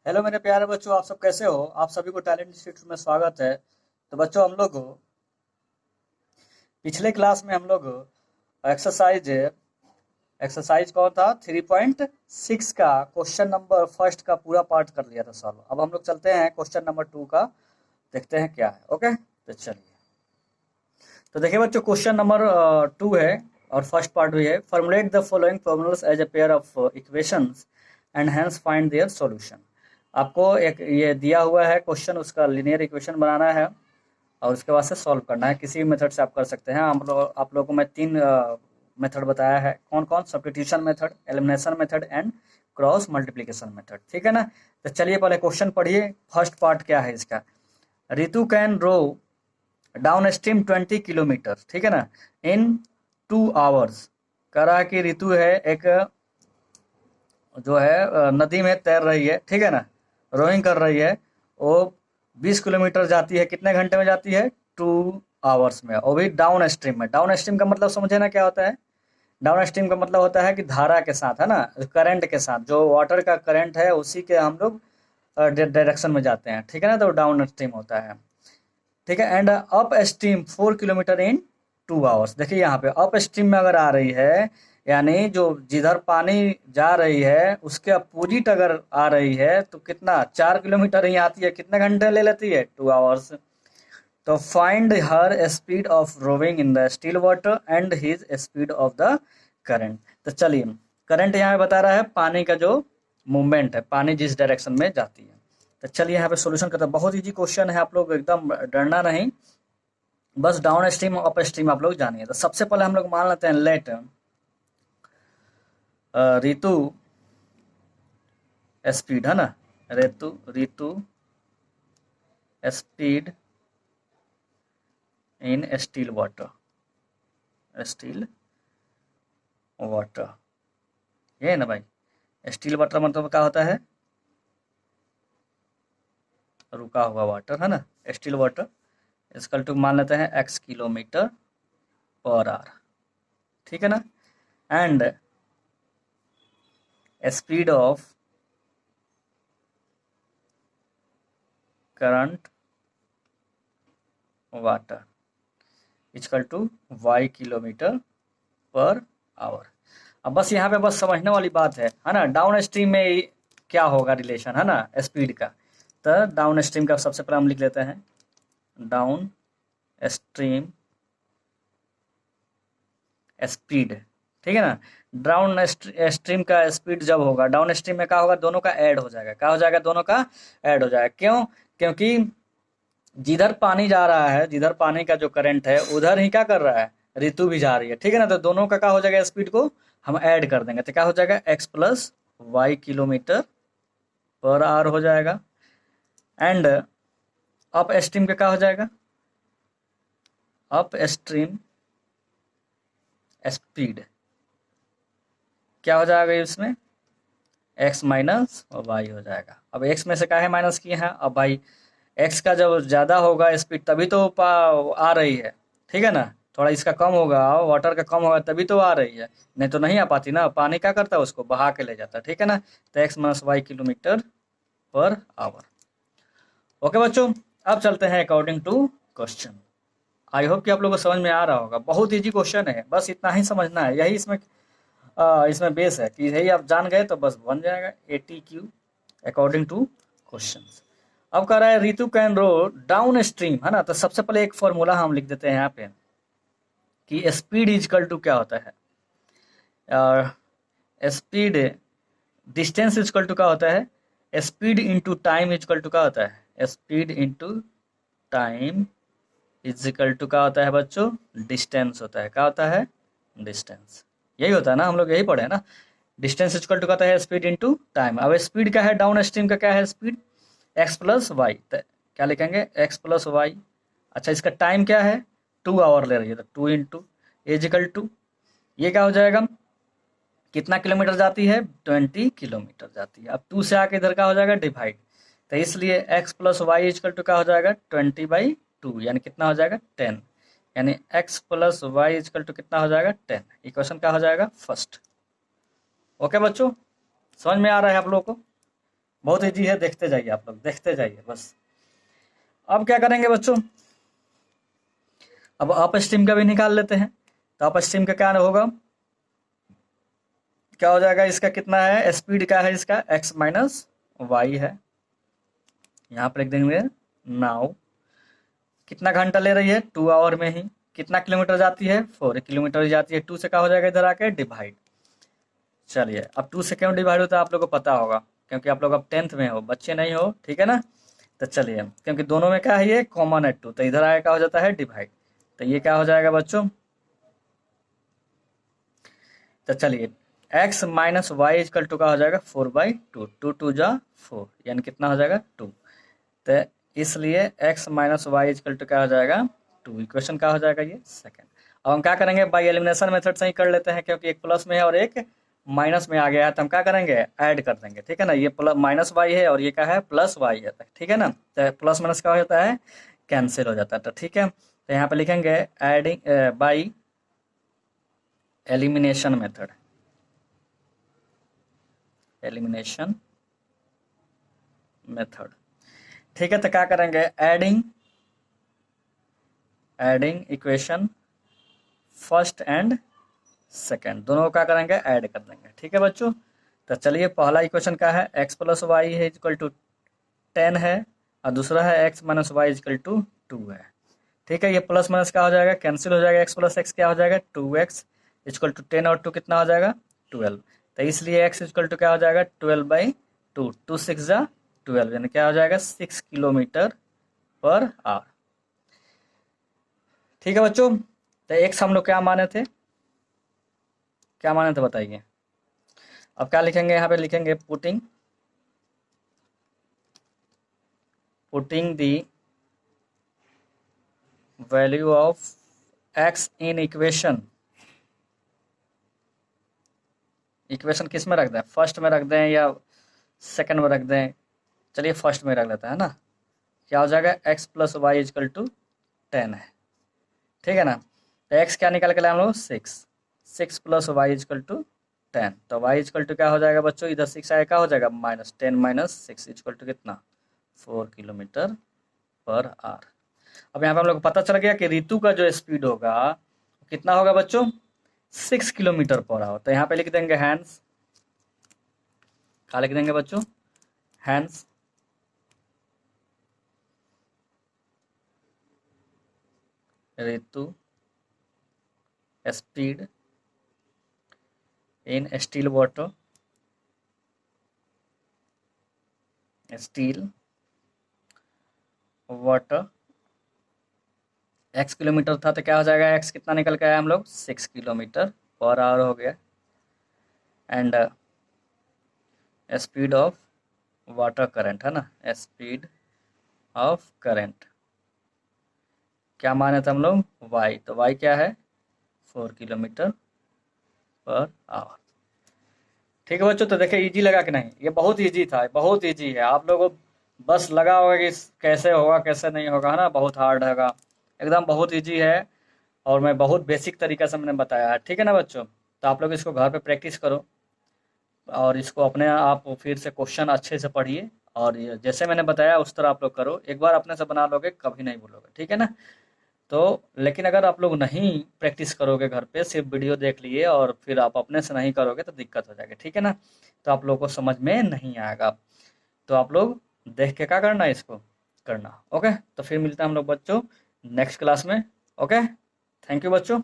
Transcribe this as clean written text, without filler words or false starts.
Hello मेरे प्यारे बच्चों, आप सब कैसे हो? आप सभी को टैलेंट इंस्टीट्यूट में स्वागत है। तो बच्चों, हम लोग पिछले क्लास में हम लोग एक्सरसाइज एक्सरसाइज कौन था 3.6 का क्वेश्चन नंबर फर्स्ट का पूरा पार्ट कर लिया था सॉल्व। अब हम लोग चलते हैं क्वेश्चन नंबर 2 का, देखते हैं क्या है। ओके, तो चलिए। तो देखिए बच्चों, क्वेश्चन नंबर 2 है और फर्स्ट पार्ट भी है। Formulate the following formulas as a pair of equations and hence find their solution. आपको एक ये दिया हुआ है क्वेश्चन, उसका लीनियर इक्वेशन बनाना है और उसके बाद से सॉल्व करना है। किसी भी मेथड से आप कर सकते हैं। आप लोगों को मैं 3 मेथड बताया है। कौन कौन? Substitution method, elimination method and cross multiplication method. ठीक है ना? तो चलिए पहले क्वेश्चन पढ़िए। फर्स्ट पार्ट क्या है इसका? Ritu can row downstream 20 kilometre, ठीक है ना, इन 2 आवर्स। कह रहा है कि रितु है एक जो है नदी में तैर रही है, ठीक है ना, रोइंग कर रही है। वो 20 किलोमीटर जाती है, कितने घंटे में जाती है? 2 आवर्स में, वो भी डाउन स्ट्रीम में। डाउन स्ट्रीम का मतलब समझे ना क्या होता है? डाउन स्ट्रीम का मतलब होता है कि धारा के साथ, है ना, करंट के साथ। जो वाटर का करंट है उसी के हम लोग डायरेक्शन में जाते हैं, ठीक है ना, तो डाउन स्ट्रीम होता है। ठीक है। And up stream 4 kilometre in 2 hours. देखिए यहाँ पे अप स्ट्रीम में अगर आ रही है, यानी जो जिधर पानी जा रही है उसके अपोजिट अगर आ रही है तो कितना? 4 किलोमीटर ही आती है। कितने घंटे ले लेती है? 2 आवर्स। तो find her speed of rowing in the still water and his speed of the current. तो चलिए, करंट यहाँ पे बता रहा है पानी का जो मूवमेंट है, पानी जिस डायरेक्शन में जाती है। तो चलिए यहाँ पे सॉल्यूशन करते हैं। बहुत इजी क्वेश्चन है, आप लोग एकदम डरना नहीं, बस डाउन स्ट्रीम अप स्ट्रीम आप लोग जानिए। तो सबसे पहले हम लोग मान लेते हैं लेट ऋतु स्पीड, है ना, ऋतु स्पीड इन स्टील वाटर। ये है ना भाई, स्टील वाटर मतलब क्या होता है? रुका हुआ वाटर, है ना, स्टील वाटर। इसका टू मान लेते हैं x किलोमीटर पर आवर, ठीक है ना। And speed of current water equal to y kilometre per hour. अब बस यहाँ पे बस समझने वाली बात है ना, डाउन स्ट्रीम में क्या होगा रिलेशन, है ना, स्पीड का। तो डाउन स्ट्रीम का सबसे पहले हम लिख लेते हैं डाउन स्ट्रीम स्पीड, ठीक है ना। डाउन स्ट्रीम का स्पीड जब होगा, डाउन स्ट्रीम में क्या होगा? दोनों का ऐड हो जाएगा। क्या हो जाएगा? दोनों का ऐड हो जाएगा। क्यों? क्योंकि जिधर पानी जा रहा है, जिधर पानी का जो करंट है उधर ही क्या कर रहा है? ऋतु भी जा रही है, ठीक है ना। तो दोनों का क्या हो जाएगा? स्पीड को हम ऐड कर देंगे तो क्या हो जाएगा? x plus Y kilometre per hour हो जाएगा। एंड अप स्ट्रीम का क्या हो जाएगा? अप स्ट्रीम स्पीड क्या हो जाएगा इसमें? x माइनस वाई हो जाएगा। अब x में से क्या है माइनस किए हैं? अब भाई x का जब ज़्यादा होगा स्पीड तभी तो आ रही है, ठीक है ना। थोड़ा इसका कम होगा, वाटर का कम होगा तभी तो आ रही है, नहीं तो नहीं आ पाती ना। पानी क्या करता है? उसको बहा के ले जाता है, ठीक है ना। तो x minus Y kilometre per hour. Okay बच्चों, अब चलते हैं according to question. I hope कि आप लोगों को समझ में आ रहा होगा। बहुत इजी क्वेश्चन है, बस इतना ही समझना है। यही इसमें बेस है कि यही आप जान गए तो बस बन जाएगा ATQ अकॉर्डिंग टू क्वेश्चन। अब कह रहा है Ritu can row downstream, है ना। तो सबसे पहले एक फॉर्मूला हम लिख देते हैं यहाँ पे कि स्पीड इजकल टू क्या होता है? स्पीड डिस्टेंस इजकल टू क्या होता है? Speed into time equal to क्या होता है? Speed into time equal to क्या होता है बच्चों? डिस्टेंस होता है। क्या होता है? डिस्टेंस। यही होता है ना, हम लोग यही पढ़े हैं ना। डिस्टेंस इक्वल टू कहता है स्पीड इनटू टाइम। अब स्पीड क्या है? डाउन स्ट्रीम का क्या है स्पीड? x plus Y. तो क्या लिखेंगे? x plus Y. अच्छा, इसका टाइम क्या है? 2 आवर ले रही है तो 2 इंटू इजिकल टू, ये क्या हो जाएगा? कितना किलोमीटर जाती है? 20 किलोमीटर जाती है। अब 2 से आके इधर का हो जाएगा डिवाइड, तो इसलिए x plus Y equal to क्या हो जाएगा? 20/2, यानी कितना हो जाएगा? 10। यानी x plus Y equal to कितना हो जाएगा? 10। इक्वेशन क्या हो जाएगा? फर्स्ट। ओके बच्चों, समझ में आ रहा है आप लोगों को? बहुत ईजी है, देखते जाइए आप लोग, देखते जाइए बस। अब क्या करेंगे बच्चों, अब अप स्ट्रीम का भी निकाल लेते हैं। तो अप स्ट्रीम का क्या होगा, क्या हो जाएगा, इसका कितना है, स्पीड क्या है इसका, x माइनस वाई है। यहाँ पर लिख देंगे नाउ कितना घंटा ले रही है, 2 आवर में ही। कितना किलोमीटर जाती है, 4 किलोमीटर जाती है। 2 से क्या हो जाएगा इधर आके डिवाइड। चलिए अब 2 से क्यों डिवाइड होता है आप लोगों को पता होगा, क्योंकि आप लोग अब 10th में हो, बच्चे नहीं हो, ठीक है ना। तो चलिए, क्योंकि दोनों में क्या है, ये कॉमन है 2, तो इधर आगे क्या हो जाता है डिवाइड। तो ये क्या हो जाएगा बच्चों, तो चलिए x minus Y equal to का हो जाएगा 4/2, 2 2 जा 4, यानी कितना हो जाएगा 2। तो इसलिए x minus Y equal to क्या हो जाएगा 2। इक्वेशन क्या हो जाएगा ये सेकंड। अब हम क्या करेंगे, बाई एलिमिनेशन मेथड से ही कर लेते हैं, क्योंकि एक प्लस में है और एक माइनस में आ गया है, तो हम क्या करेंगे ऐड कर देंगे, ठीक है ना। ये प्लस माइनस वाई है और ये क्या है प्लस वाई है, ठीक है ना। तो प्लस माइनस क्या हो जाता है, कैंसिल हो जाता है। तो ठीक है, तो यहाँ पे लिखेंगे adding by elimination method, elimination method, ठीक है। तो क्या करेंगे, adding equation first and second, दोनों को क्या करेंगे ऐड कर देंगे, ठीक है बच्चों। तो चलिए पहला इक्वेशन क्या है, x प्लस वाई है इक्वल टू 10 है, और दूसरा है x minus Y equal to 2 है, ठीक है। ये प्लस माइनस क्या हो जाएगा, कैंसिल हो जाएगा, x प्लस एक्स क्या हो जाएगा 2x इक्वल टू 10 और 2 कितना हो जाएगा 12। तो इसलिए x इक्वल टू क्या हो जाएगा 12/2, 2 6 जा 12, यानी क्या हो जाएगा 6 किलोमीटर पर आवर, ठीक है बच्चों। तो x हम लोग क्या माने थे, क्या माने थे बताइए। अब क्या लिखेंगे, यहाँ पे लिखेंगे putting the value of x in equation किस में रख दें, फर्स्ट में रख दें या सेकंड में रख दें। चलिए फर्स्ट में रख लेते हैं ना। क्या हो जाएगा x plus Y equal to 10 है, ठीक है ना। तो x क्या निकाल के लाए हम लोग 6 प्लस वाई इजकल टू 10। तो y इजकल टू क्या हो जाएगा बच्चों, इधर 6 आएगा, क्या हो जाएगा -10 माइनस 6 इजकल टू कितना 4 किलोमीटर पर आवर। अब यहाँ पे हम लोग को पता चल गया कि ऋतु का जो स्पीड होगा कितना होगा बच्चों 6 किलोमीटर पर आवर। तो यहाँ पे लिख देंगे हैंड्स, क्या लिख देंगे बच्चों, hands Ritu speed in still water, x kilometre था, तो क्या हो जाएगा x कितना निकल के आया हम लोग 6 किलोमीटर पर आवर हो गया। And speed of water current है ना, स्पीड ऑफ करंट क्या माने थे हम लोग y, तो y क्या है 4 किलोमीटर पर आवर, ठीक है बच्चों। तो देखिए इजी लगा कि नहीं, ये बहुत इजी था, बहुत इजी है। आप लोगों को बस लगा होगा कि कैसे होगा कैसे नहीं होगा, है ना, बहुत हार्ड होगा, एकदम बहुत इजी है। और मैं बहुत बेसिक तरीके से मैंने बताया है, ठीक है ना बच्चों। तो आप लोग इसको घर पे प्रैक्टिस करो और इसको अपने आप फिर से क्वेश्चन अच्छे से पढ़िए, और जैसे मैंने बताया उस तरह आप लोग करो, एक बार अपने से बना लोगे कभी नहीं भूलोगे, ठीक है ना। तो लेकिन अगर आप लोग नहीं प्रैक्टिस करोगे घर पे, सिर्फ वीडियो देख लिए और फिर आप अपने से नहीं करोगे तो दिक्कत हो जाएगी, ठीक है ना। तो आप लोग को समझ में नहीं आएगा, तो आप लोग देख के क्या करना है इसको करना, ओके। तो फिर मिलते हैं हम लोग बच्चों नेक्स्ट क्लास में, ओके। थैंक यू बच्चों।